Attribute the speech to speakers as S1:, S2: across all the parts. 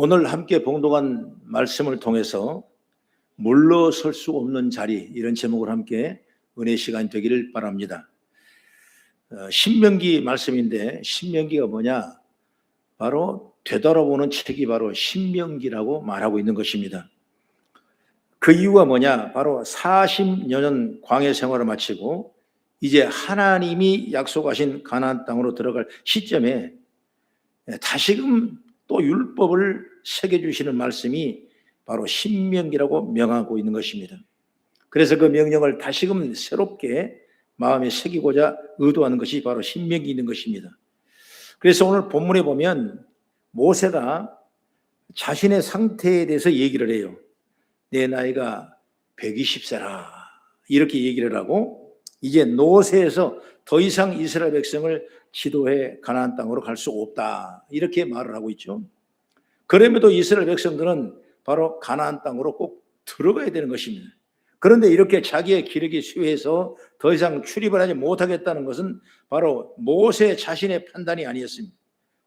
S1: 오늘 함께 봉독한 말씀을 통해서 물러설 수 없는 자리, 이런 제목을 함께 은혜 시간 되기를 바랍니다. 신명기 말씀인데 신명기가 뭐냐? 바로 되돌아보는 책이 바로 신명기라고 말하고 있는 것입니다. 그 이유가 뭐냐? 바로 40여 년 광야 생활을 마치고 이제 하나님이 약속하신 가나안 땅으로 들어갈 시점에 다시금 또 율법을 새겨주시는 말씀이 바로 신명기라고 명하고 있는 것입니다. 그래서 그 명령을 다시금 새롭게 마음에 새기고자 의도하는 것이 바로 신명기 있는 것입니다. 그래서 오늘 본문에 보면 모세가 자신의 상태에 대해서 얘기를 해요. 내 나이가 120세라 이렇게 얘기를 하고 이제 노쇠에서 더 이상 이스라엘 백성을 지도해 가나안 땅으로 갈 수 없다 이렇게 말을 하고 있죠. 그럼에도 이스라엘 백성들은 바로 가나안 땅으로 꼭 들어가야 되는 것입니다. 그런데 이렇게 자기의 기력이 쇠해서 더 이상 출입을 하지 못하겠다는 것은 바로 모세 자신의 판단이 아니었습니다.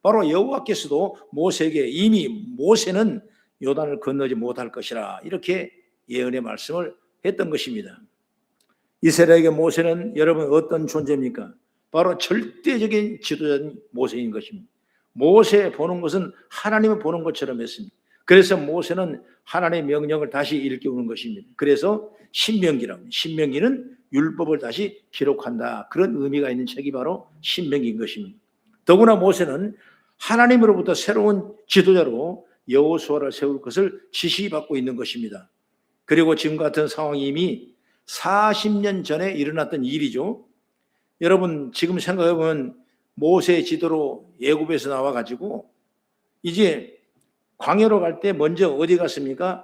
S1: 바로 여호와께서도 모세에게 이미 모세는 요단을 건너지 못할 것이라 이렇게 예언의 말씀을 했던 것입니다. 이스라엘에게 모세는 여러분 어떤 존재입니까? 바로 절대적인 지도자인 모세인 것입니다. 모세 보는 것은 하나님을 보는 것처럼 했습니다. 그래서 모세는 하나님의 명령을 다시 일깨우는 것입니다. 그래서 신명기라고, 신명기는 율법을 다시 기록한다, 그런 의미가 있는 책이 바로 신명기인 것입니다. 더구나 모세는 하나님으로부터 새로운 지도자로 여호수아를 세울 것을 지시받고 있는 것입니다. 그리고 지금 같은 상황이 이미 40년 전에 일어났던 일이죠. 여러분 지금 생각해보면 모세의 지도로 애굽에서 나와가지고 이제 광야로 갈 때 먼저 어디 갔습니까?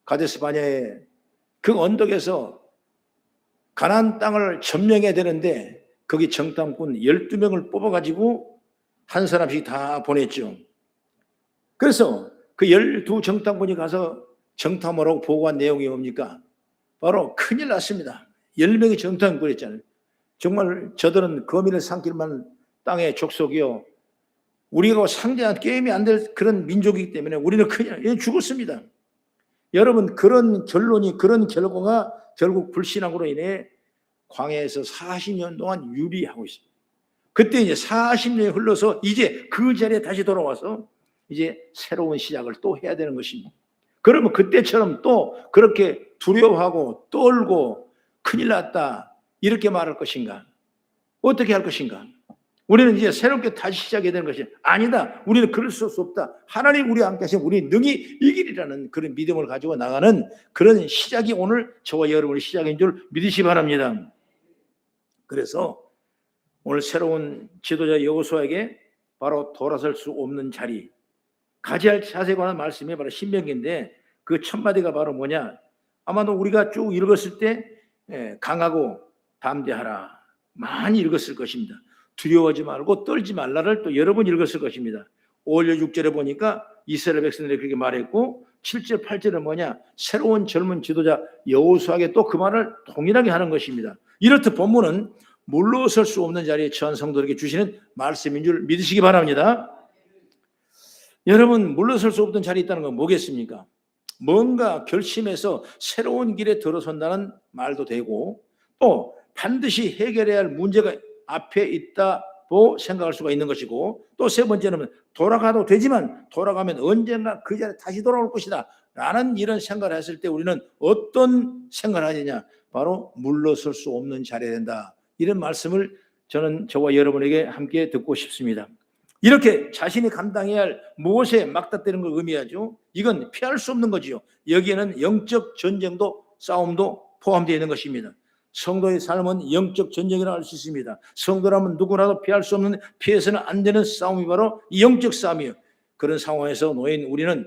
S1: 가데스 바냐의 그 언덕에서 가나안 땅을 점령해야 되는데 거기 정탐꾼 12명을 뽑아가지고 한 사람씩 다 보냈죠. 그래서 그 12 정탐꾼이 가서 정탐을 하고 보고한 내용이 뭡니까? 바로 큰일 났습니다. 10명이 정탐꾼 했잖아요. 정말 저들은 거민을 삼킬 만한 땅의 족속이요, 우리가 상대한 게임이 안 될 그런 민족이기 때문에 우리는 그냥 죽었습니다. 여러분 그런 결론이, 그런 결과가 결국 불신앙으로 인해 광야에서 40년 동안 유리하고 있습니다. 그때 이제 40년이 흘러서 이제 그 자리에 다시 돌아와서 이제 새로운 시작을 또 해야 되는 것입니다. 그러면 그때처럼 또 그렇게 두려워하고 떨고 큰일 났다 이렇게 말할 것인가? 어떻게 할 것인가? 우리는 이제 새롭게 다시 시작해야 되는 것이 아니다. 우리는 그럴 수 없다. 하나님 우리와 함께 하시면 우리 능히 이기리라는 그런 믿음을 가지고 나가는 그런 시작이 오늘 저와 여러분의 시작인 줄 믿으시기 바랍니다. 그래서 오늘 새로운 지도자 여호수아에게 바로 돌아설 수 없는 자리, 가져야 할 자세에 관한 말씀이 바로 신명기인데 그 첫 마디가 바로 뭐냐? 아마도 우리가 쭉 읽었을 때 강하고 담대하라 많이 읽었을 것입니다. 두려워하지 말고 떨지 말라를 또 여러 번 읽었을 것입니다. 5절 6절에 보니까 이스라엘 백성들이 그렇게 말했고 7절 8절은 뭐냐? 새로운 젊은 지도자 여호수아에게 또 그 말을 동일하게 하는 것입니다. 이렇듯 본문은 물러설 수 없는 자리에 처한 성도에게 주시는 말씀인 줄 믿으시기 바랍니다. 여러분 물러설 수 없던 자리에 있다는 건 뭐겠습니까? 뭔가 결심해서 새로운 길에 들어선다는 말도 되고 또 반드시 해결해야 할 문제가 앞에 있다고 생각할 수가 있는 것이고 또 세 번째는 돌아가도 되지만 돌아가면 언젠가 그 자리에 다시 돌아올 것이다 라는 이런 생각을 했을 때 우리는 어떤 생각을 하느냐? 바로 물러설 수 없는 자리에 된다, 이런 말씀을 저는 저와 여러분에게 함께 듣고 싶습니다. 이렇게 자신이 감당해야 할 무엇에 막다뜨리는 걸 의미하죠. 이건 피할 수 없는 거지요. 여기에는 영적 전쟁도 싸움도 포함되어 있는 것입니다. 성도의 삶은 영적 전쟁이라고 할 수 있습니다. 성도라면 누구라도 피할 수 없는, 피해서는 안 되는 싸움이 바로 이 영적 싸움이에요. 그런 상황에서 놓인 우리는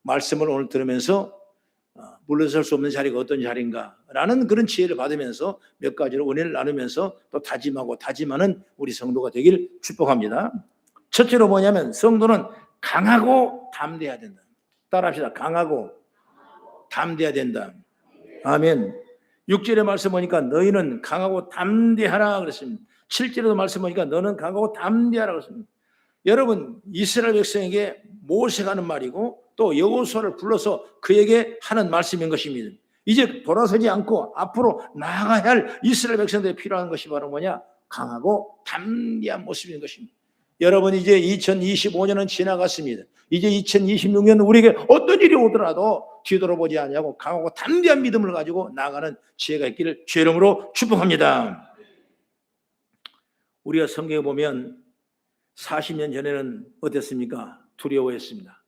S1: 말씀을 오늘 들으면서 물러설 수 없는 자리가 어떤 자리인가 라는 그런 지혜를 받으면서 몇 가지로 은혜를 나누면서 또 다짐하고 다짐하는 우리 성도가 되길 축복합니다. 첫째로 뭐냐면 성도는 강하고 담대해야 된다. 따라합시다. 강하고 담대해야 된다. 아멘. 6절의 말씀 보니까 너희는 강하고 담대하라 그랬습니다. 7절에도 말씀 보니까 너는 강하고 담대하라 그랬습니다. 여러분 이스라엘 백성에게 모세가 하는 말이고 또 여호수아를 불러서 그에게 하는 말씀인 것입니다. 이제 돌아서지 않고 앞으로 나아가야 할 이스라엘 백성들이 필요한 것이 바로 뭐냐? 강하고 담대한 모습인 것입니다. 여러분 이제 2025년은 지나갔습니다. 이제 2026년 우리에게 어떤 일이 오더라도 뒤돌아보지 아니하고 강하고 담대한 믿음을 가지고 나아가는 지혜가 있기를 주의 이름으로 축복합니다. 우리가 성경에 보면 40년 전에는 어땠습니까? 두려워했습니다.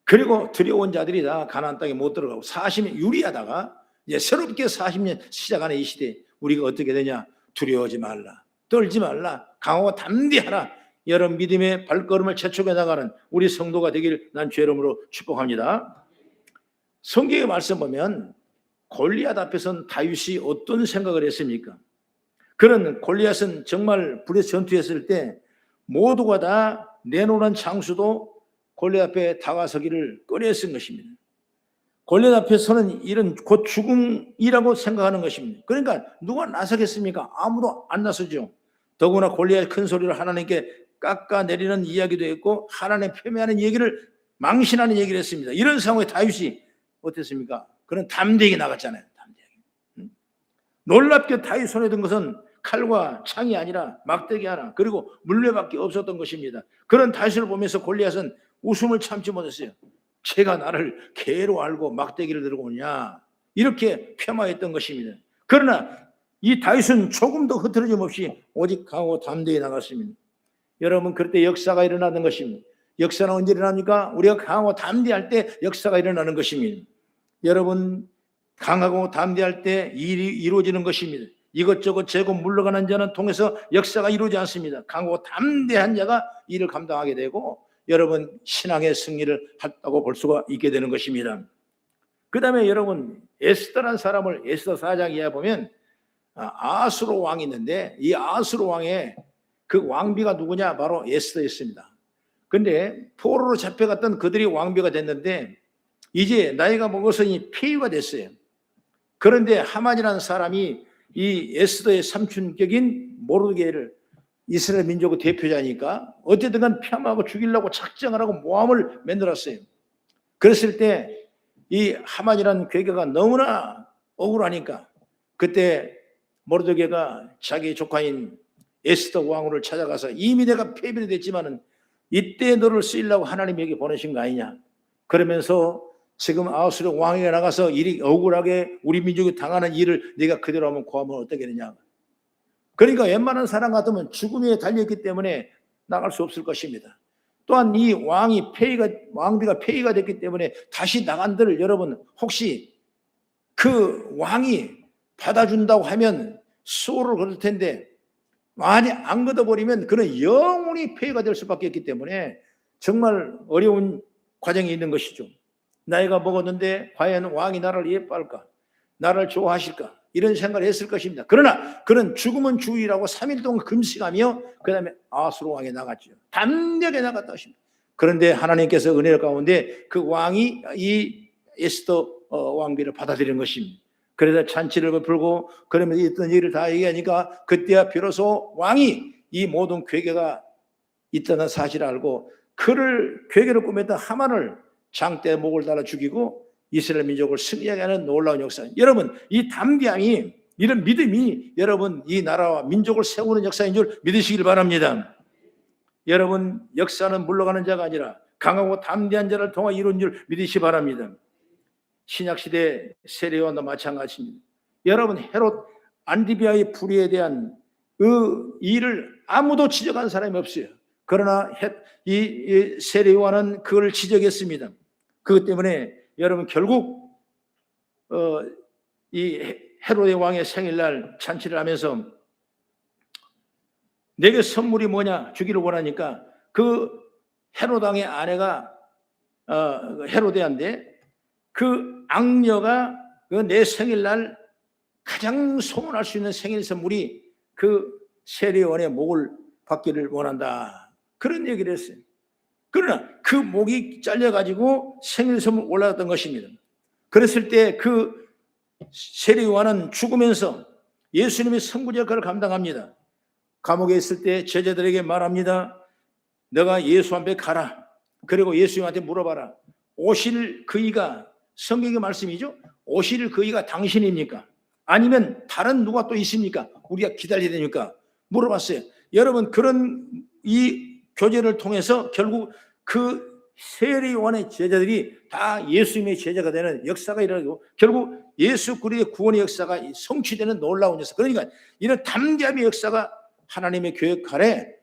S1: 그리고 두려운 자들이 다 가나안 땅에 못 들어가고 40년 유리하다가 이제 새롭게 40년 시작하는 이 시대에 우리가 어떻게 되냐? 두려워하지 말라, 떨지 말라, 강하고 담대하라. 여러분 믿음의 발걸음을 재촉해 나가는 우리 성도가 되기를 난 주의 이름으로 축복합니다. 성경의 말씀 보면 골리앗 앞에서는 다윗이 어떤 생각을 했습니까? 그런 골리앗은 정말 불에서 전투했을 때 모두가 다 내놓은 장수도 골리앗 앞에 다가서기를 꺼려했던 것입니다. 골리앗 앞에서는 이런 곧 죽음이라고 생각하는 것입니다. 그러니까 누가 나서겠습니까? 아무도 안 나서죠. 더구나 골리앗 큰 소리로 하나님께 깎아내리는 이야기도 했고 하나님 폄훼하는 얘기를 망신하는 얘기를 했습니다. 이런 상황에 다윗이 어땠습니까? 그는 담대하게 나갔잖아요. 담대하게. 놀랍게 다윗 손에 든 것은 칼과 창이 아니라 막대기 하나 그리고 물레밖에 없었던 것입니다. 그런 다윗을 보면서 골리앗은 웃음을 참지 못했어요. 제가 나를 개로 알고 막대기를 들고 오냐 이렇게 폄하했던 것입니다. 그러나 이 다윗은 조금 더 흐트러짐 없이 오직 강하고 담대히 나갔습니다. 여러분 그럴 때 역사가 일어나는 것입니다. 역사는 언제 일어납니까? 우리가 강하고 담대할 때 역사가 일어나는 것입니다. 여러분 강하고 담대할 때 일이 이루어지는 것입니다. 이것저것 재고 물러가는 자는 통해서 역사가 이루어지지 않습니다. 강하고 담대한 자가 일을 감당하게 되고 여러분 신앙의 승리를 했다고 볼 수가 있게 되는 것입니다. 그 다음에 여러분 에스더라는 사람을 에스더 4장 이하에 보면 아수르 왕이 있는데 이 아수르 왕의 그 왕비가 누구냐? 바로 에스더였습니다. 그런데 포로로 잡혀갔던 그들이 왕비가 됐는데 이제 나이가 먹어서니 폐위가 됐어요. 그런데 하만이라는 사람이 이 에스더의 삼촌격인 모르드게를 이스라엘 민족의 대표자니까 어쨌든 간 폄하하고 죽이려고 작정을 하고 모함을 만들었어요. 그랬을 때 이 하만이라는 괴계가 너무나 억울하니까 그때 모르드게가 자기 조카인 에스더 왕후를 찾아가서 이미 내가 폐비는 됐지만은 이때 너를 쓰이려고 하나님에게 보내신 거 아니냐. 그러면서 지금 아수르 왕에게 나가서 일이 억울하게 우리 민족이 당하는 일을 네가 그대로 하면 고하면 어떻게 되냐. 그러니까 웬만한 사람 같으면 죽음에 달려있기 때문에 나갈 수 없을 것입니다. 또한 이 왕비가 폐위가 됐기 때문에 다시 나간들 여러분 혹시 그 왕이 받아준다고 하면 수호를 거둘 텐데 많이 안 걷어버리면 그는 영원히 폐위가 될 수밖에 없기 때문에 정말 어려운 과정이 있는 것이죠. 나이가 먹었는데 과연 왕이 나를 예뻐할까? 나를 좋아하실까? 이런 생각을 했을 것입니다. 그러나 그는 죽으면 주의라고 3일 동안 금식하며 그 다음에 아수르 왕에 나갔죠. 담대하게 나갔다 하십니다. 그런데 하나님께서 은혜 가운데 그 왕이 이 에스더 왕비를 받아들인 것입니다. 그래서 잔치를 베풀고 그러면서 있던 일을 다 얘기하니까 그때야 비로소 왕이 이 모든 괴계가 있다는 사실을 알고 그를 괴계를 꾸몄던 하만을 장대 목을 달아 죽이고 이스라엘 민족을 승리하게 하는 놀라운 역사. 여러분 이 담대함이 이런 믿음이 여러분 이 나라와 민족을 세우는 역사인 줄 믿으시길 바랍니다. 여러분 역사는 물러가는 자가 아니라 강하고 담대한 자를 통해 이룬 줄 믿으시기 바랍니다. 신약시대 세례요한도 마찬가지입니다. 여러분 헤롯 안디비아의 불의에 대한 그 일을 아무도 지적한 사람이 없어요. 그러나 이 세례요한은 그걸 지적했습니다. 그것 때문에 여러분 결국 이 헤롯의 왕의 생일날 잔치를 하면서 내게 선물이 뭐냐 주기를 원하니까 그 헤롯 왕의 아내가 헤로데아인데 그 악녀가 그 내 생일날 가장 소원할 수 있는 생일 선물이 그 세례요한의 목을 받기를 원한다. 그런 얘기를 했어요. 그러나 그 목이 잘려가지고 생일 선물 올라갔던 것입니다. 그랬을 때 그 세례요한은 죽으면서 예수님의 선구자 역할을 감당합니다. 감옥에 있을 때 제자들에게 말합니다. 너가 예수 앞에 가라. 그리고 예수님한테 물어봐라. 오실 그이가, 성경의 말씀이죠, 오실 그이가 당신입니까? 아니면 다른 누가 또 있습니까? 우리가 기다려야 되니까 물어봤어요. 여러분, 그런 이 교제를 통해서 결국 그 세례 요한의 제자들이 다 예수님의 제자가 되는 역사가 일어나고, 결국 예수 그리스도의 구원의 역사가 성취되는 놀라운 역사. 그러니까 이런 담대함의 역사가 하나님의 교회 아래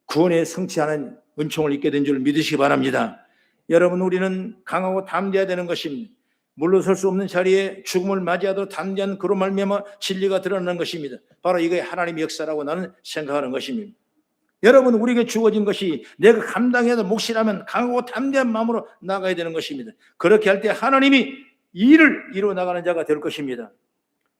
S1: 구원에 성취하는 은총을 입게 된 줄 믿으시기 바랍니다. 여러분, 우리는 강하고 담대해야 되는 것입니다. 물러설 수 없는 자리에 죽음을 맞이하도록 담대한 그로 말미암아 진리가 드러나는 것입니다. 바로 이게 하나님의 역사라고 나는 생각하는 것입니다. 여러분, 우리에게 주어진 것이 내가 감당해야 될 몫이라면 강하고 담대한 마음으로 나가야 되는 것입니다. 그렇게 할 때 하나님이 일을 이루어 나가는 자가 될 것입니다.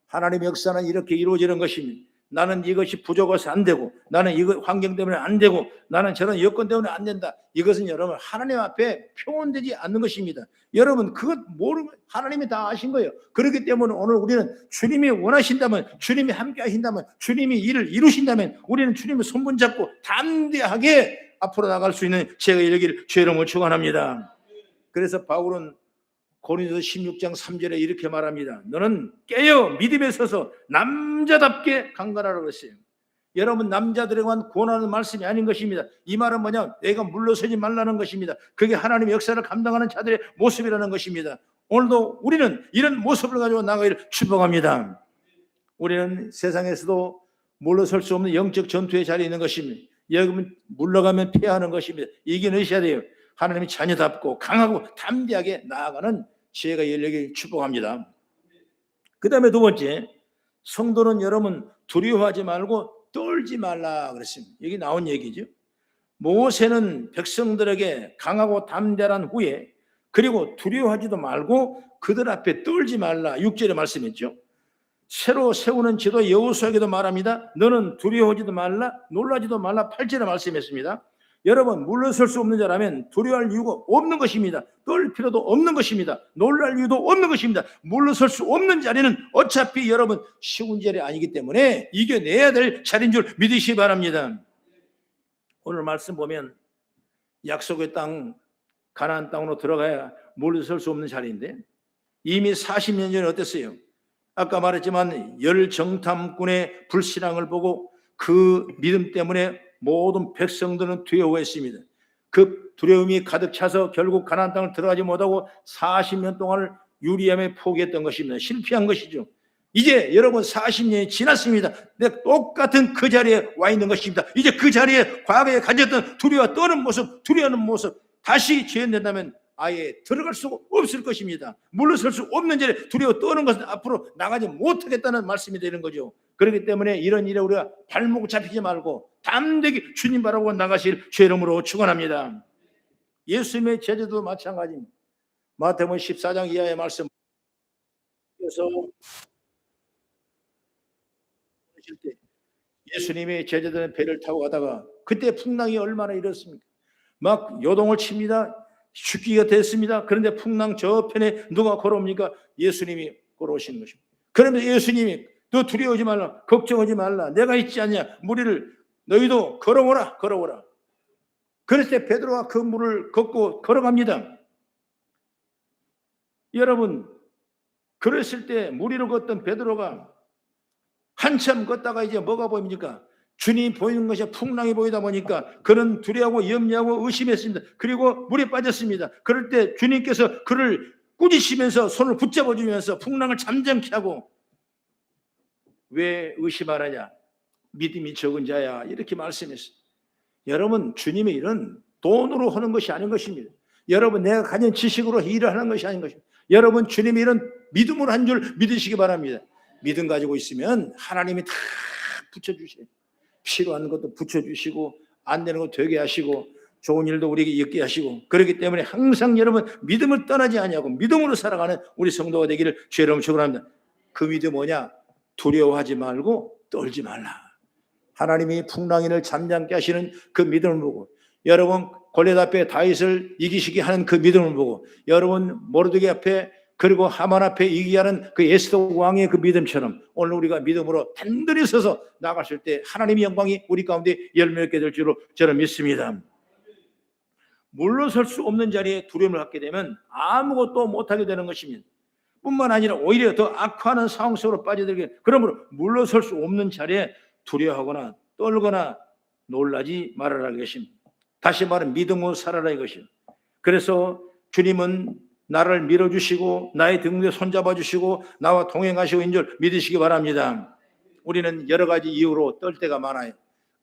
S1: 하나님의 역사는 이렇게 이루어지는 것입니다. 나는 이것이 부족해서 안 되고, 나는 이거 환경 때문에 안 되고, 나는 저런 여건 때문에 안 된다. 이것은 여러분 하나님 앞에 표현되지 않는 것입니다. 여러분, 그것 모르고 하나님이 다 아신 거예요. 그렇기 때문에 오늘 우리는 주님이 원하신다면, 주님이 함께 하신다면, 주님이 일을 이루신다면 우리는 주님의 손 잡고 담대하게 앞으로 나갈 수 있는 제가 이르기를 주의 이름으로 축원합니다. 그래서 바울은 고린도서 16장 3절에 이렇게 말합니다. 너는 깨어 믿음에 서서 남자답게 강건하라고 그랬어요. 여러분, 남자들에 관한 권하는 말씀이 아닌 것입니다. 이 말은 뭐냐? 내가 물러서지 말라는 것입니다. 그게 하나님의 역사를 감당하는 자들의 모습이라는 것입니다. 오늘도 우리는 이런 모습을 가지고 나가기를 축복합니다. 우리는 세상에서도 물러설 수 없는 영적 전투의 자리에 있는 것입니다. 여러분, 물러가면 패하는 것입니다. 이겨내셔야 돼요. 하나님의 자녀답고 강하고 담대하게 나아가는 지혜가 열리길 축복합니다. 그 다음에 두 번째, 성도는 여러분 두려워하지 말고 떨지 말라 그랬습니다. 여기 나온 얘기죠. 모세는 백성들에게 강하고 담대한 후에, 그리고 두려워하지도 말고 그들 앞에 떨지 말라 6절에 말씀했죠. 새로 세우는 지도 여호수아에게도 말합니다. 너는 두려워하지도 말라, 놀라지도 말라 8절에 말씀했습니다. 여러분, 물러설 수 없는 자라면 두려워할 이유가 없는 것입니다. 떨 필요도 없는 것입니다. 놀랄 이유도 없는 것입니다. 물러설 수 없는 자리는 어차피 여러분 쉬운 자리 아니기 때문에 이겨내야 될 자리인 줄 믿으시기 바랍니다. 오늘 말씀 보면 약속의 땅, 가나안 땅으로 들어가야 물러설 수 없는 자리인데, 이미 40년 전에 어땠어요? 아까 말했지만 열정탐꾼의 불신앙을 보고 그 믿음 때문에 모든 백성들은 두려워했습니다. 그 두려움이 가득 차서 결국 가나안 땅을 들어가지 못하고 40년 동안을 유리함에 포기했던 것입니다. 실패한 것이죠. 이제 여러분 40년이 지났습니다. 내가 똑같은 그 자리에 와 있는 것입니다. 이제 그 자리에 과거에 가졌던 두려워 떠는 모습, 두려워하는 모습 다시 재현된다면 아예 들어갈 수가 없을 것입니다. 물러설 수 없는 자리에 두려워 떠는 것은 앞으로 나가지 못하겠다는 말씀이 되는 거죠. 그렇기 때문에 이런 일에 우리가 발목 잡히지 말고 담대히 주님 바라보고 나가실 주의 이름으로 축원합니다. 예수님의 제자도 마찬가지입니다. 마태복음 14장 이하의 말씀, 그래서 예수님의 제자들은 배를 타고 가다가 그때 풍랑이 얼마나 일었습니까? 막 요동을 칩니다. 죽기가 됐습니다. 그런데 풍랑 저편에 누가 걸어옵니까? 예수님이 걸어오시는 것입니다. 그러면서 예수님이 너 두려워하지 말라, 걱정하지 말라, 내가 있지 않냐, 무리를 너희도 걸어오라, 걸어오라. 그랬을 때 베드로가 그 물을 걷고 걸어갑니다. 여러분, 그랬을 때 무리를 걷던 베드로가 한참 걷다가 이제 뭐가 보입니까? 주님이 보이는 것이 풍랑이 보이다 보니까 그는 두려워하고 염려하고 의심했습니다. 그리고 물에 빠졌습니다. 그럴 때 주님께서 그를 꾸짖으면서 손을 붙잡아 주면서 풍랑을 잠잠케 하고, 왜 의심하느냐, 믿음이 적은 자야, 이렇게 말씀했어요. 여러분, 주님의 일은 돈으로 하는 것이 아닌 것입니다. 여러분, 내가 가진 지식으로 일을 하는 것이 아닌 것입니다. 여러분, 주님의 일은 믿음으로 한 줄 믿으시기 바랍니다. 믿음 가지고 있으면 하나님이 다 붙여주세요. 필요한 것도 붙여주시고 안 되는 것 되게 하시고 좋은 일도 우리에게 있게 하시고, 그렇기 때문에 항상 여러분 믿음을 떠나지 아니하고 믿음으로 살아가는 우리 성도가 되기를 주의 이름으로 축원합니다. 그 믿음 뭐냐? 두려워하지 말고 떨지 말라. 하나님이 풍랑인을 잠잠케 하시는 그 믿음을 보고, 여러분 골리앗 앞에 다윗을 이기시게 하는 그 믿음을 보고, 여러분 모르드게 앞에 그리고 하만 앞에 이기게 하는 그 에스더 왕의 그 믿음처럼 오늘 우리가 믿음으로 단단히 서서 나갔을 때 하나님의 영광이 우리 가운데 열매맺게 될 줄로 저는 믿습니다. 물러설 수 없는 자리에 두려움을 갖게 되면 아무것도 못하게 되는 것입니다. 뿐만 아니라 오히려 더 악화하는 상황 속으로 빠져들게, 그러므로 물러설 수 없는 자리에 두려워하거나 떨거나 놀라지 말아라 이것입니다. 다시 말하면 믿음으로 살아라 이것입니다. 그래서 주님은 나를 밀어주시고 나의 등 위에 손잡아 주시고 나와 동행하시고 있는 줄 믿으시기 바랍니다. 우리는 여러 가지 이유로 떨 때가 많아요.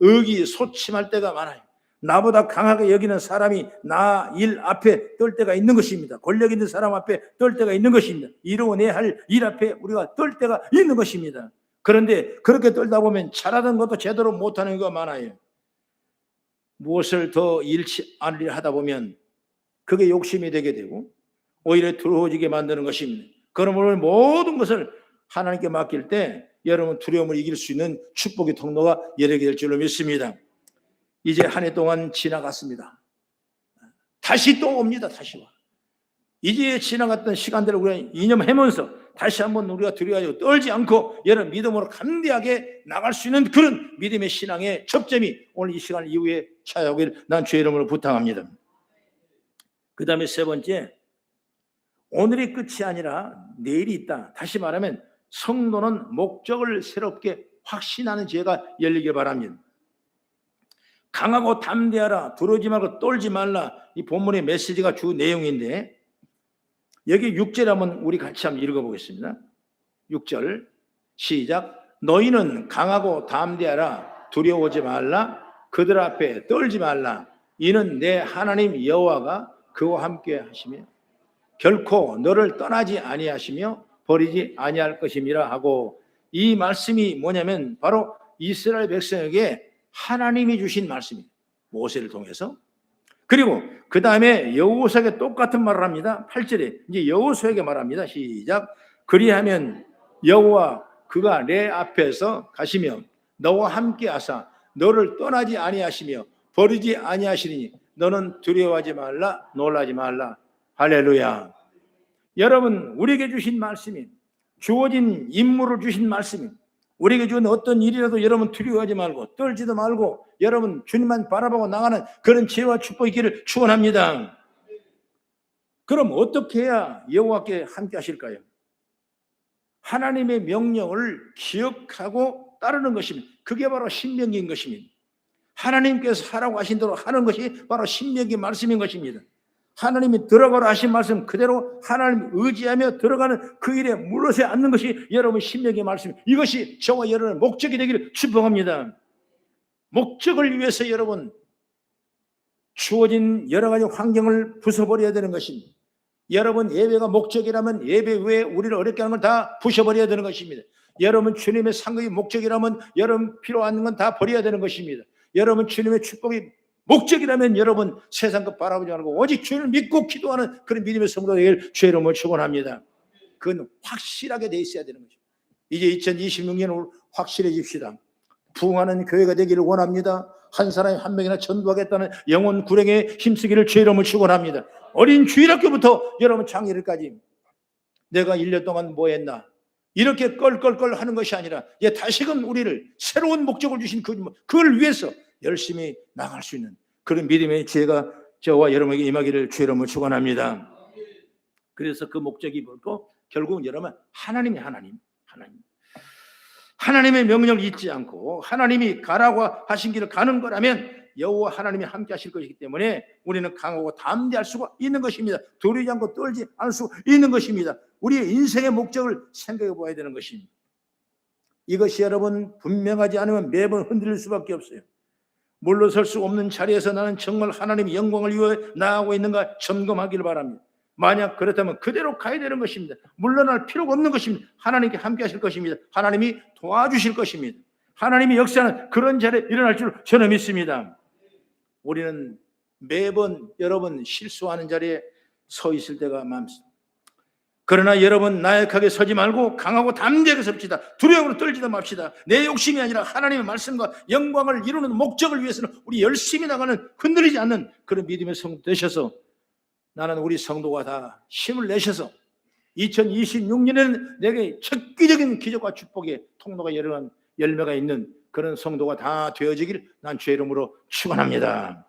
S1: 의기소침할 때가 많아요. 나보다 강하게 여기는 사람이 나 일 앞에 떨 때가 있는 것입니다. 권력 있는 사람 앞에 떨 때가 있는 것입니다. 이루어내야 할 일 앞에 우리가 떨 때가 있는 것입니다. 그런데 그렇게 떨다 보면 잘하던 것도 제대로 못하는 경우가 많아요. 무엇을 더 잃지 않으려 하다 보면 그게 욕심이 되게 되고 오히려 두려워지게 만드는 것입니다. 그러므로 모든 것을 하나님께 맡길 때 여러분 두려움을 이길 수 있는 축복의 통로가 여러 개 될 줄로 믿습니다. 이제 한 해 동안 지나갔습니다. 다시 또 옵니다. 다시 와. 이제 지나갔던 시간들을 우리가 이념하면서 다시 한번 우리가 두려워하고 떨지 않고 여러분 믿음으로 감대하게 나갈 수 있는 그런 믿음의 신앙의 접점이 오늘 이 시간 이후에 찾아오길 난 주의 이름으로 부탁합니다. 그 다음에 세 번째, 오늘이 끝이 아니라 내일이 있다. 다시 말하면 성도는 목적을 새롭게 확신하는 지혜가 열리길 바랍니다. 강하고 담대하라, 두려워하지 말고 떨지 말라. 이 본문의 메시지가 주 내용인데 여기 6절 한번 우리 같이 한번 읽어보겠습니다. 6절 시작. 너희는 강하고 담대하라, 두려워하지 말라, 그들 앞에 떨지 말라. 이는 내 하나님 여호와가 그와 함께 하시며 결코 너를 떠나지 아니하시며 버리지 아니할 것임이라 하고, 이 말씀이 뭐냐면 바로 이스라엘 백성에게 하나님이 주신 말씀입니다. 모세를 통해서. 그리고 그 다음에 여호수아에게 똑같은 말을 합니다. 8절에 이제 여호수아에게 말합니다. 시작. 그리하면 여호와 그가 내 앞에서 가시며 너와 함께 하사 너를 떠나지 아니하시며 버리지 아니하시리니 너는 두려워하지 말라, 놀라지 말라. 할렐루야. 여러분, 우리에게 주신 말씀이, 주어진 임무를 주신 말씀이, 우리에게 준 어떤 일이라도 여러분 두려워하지 말고 떨지도 말고 여러분 주님만 바라보고 나가는 그런 지혜와 축복이 있기를 축원합니다. 그럼 어떻게 해야 여호와께 함께 하실까요? 하나님의 명령을 기억하고 따르는 것입니다. 그게 바로 신명기인 것입니다. 하나님께서 하라고 하신 대로 하는 것이 바로 신명기 말씀인 것입니다. 하나님이 들어가라 하신 말씀 그대로 하나님 의지하며 들어가는 그 일에 물러서지 않는 것이 여러분 신명기의 말씀. 이것이 저와 여러분의 목적이 되기를 축복합니다. 목적을 위해서 여러분 주어진 여러 가지 환경을 부숴버려야 되는 것입니다. 여러분 예배가 목적이라면 예배 외에 우리를 어렵게 하는 걸 다 부셔버려야 되는 것입니다. 여러분 주님의 상급이 목적이라면 여러분 필요한 건 다 버려야 되는 것입니다. 여러분 주님의 축복이 목적이라면 여러분 세상 것 바라보지 말고 오직 주님을 믿고 기도하는 그런 믿음의 성도가 되길 주의 이름으로 축원합니다. 그건 확실하게 돼 있어야 되는 거죠. 이제 2026년을 확실해집시다. 부흥하는 교회가 되기를 원합니다. 한 사람이 한 명이나 전도하겠다는 영혼 구령에 힘쓰기를 주의 이름으로 축원합니다. 어린 주일학교부터 여러분 장애일까지 내가 1년 동안 뭐 했나 이렇게 껄껄껄 하는 것이 아니라 이제 다시금 우리를 새로운 목적을 주신 그걸 위해서 열심히 나갈 수 있는 그런 믿음의 지혜가 저와 여러분에게 임하기를 주의 이름으로 축원합니다. 그래서 그 목적이 뭐고 결국은 여러분 하나님의 명령을 잊지 않고 하나님이 가라고 하신 길을 가는 거라면 여호와 하나님이 함께 하실 것이기 때문에 우리는 강하고 담대할 수가 있는 것입니다. 두려워하지 않고 떨지 않을 수 있는 것입니다. 우리의 인생의 목적을 생각해 보아야 되는 것입니다. 이것이 여러분 분명하지 않으면 매번 흔들릴 수밖에 없어요. 물러설 수 없는 자리에서 나는 정말 하나님의 영광을 위해 나아가고 있는가 점검하기를 바랍니다. 만약 그렇다면 그대로 가야 되는 것입니다. 물러날 필요가 없는 것입니다. 하나님께 함께 하실 것입니다. 하나님이 도와주실 것입니다. 하나님이 역사하는 그런 자리에 일어날 줄 저는 믿습니다. 우리는 매번 여러분 실수하는 자리에 서 있을 때가 많습니다. 그러나 여러분 나약하게 서지 말고 강하고 담대하게 섭시다. 두려움으로 떨지도 맙시다. 내 욕심이 아니라 하나님의 말씀과 영광을 이루는 목적을 위해서는 우리 열심히 나가는 흔들리지 않는 그런 믿음의 성도 되셔서 나는 우리 성도가 다 힘을 내셔서 2026년에는 내게 획기적인 기적과 축복의 통로가 열매가 있는 그런 성도가 다 되어지길 난 주의 이름으로 축원합니다.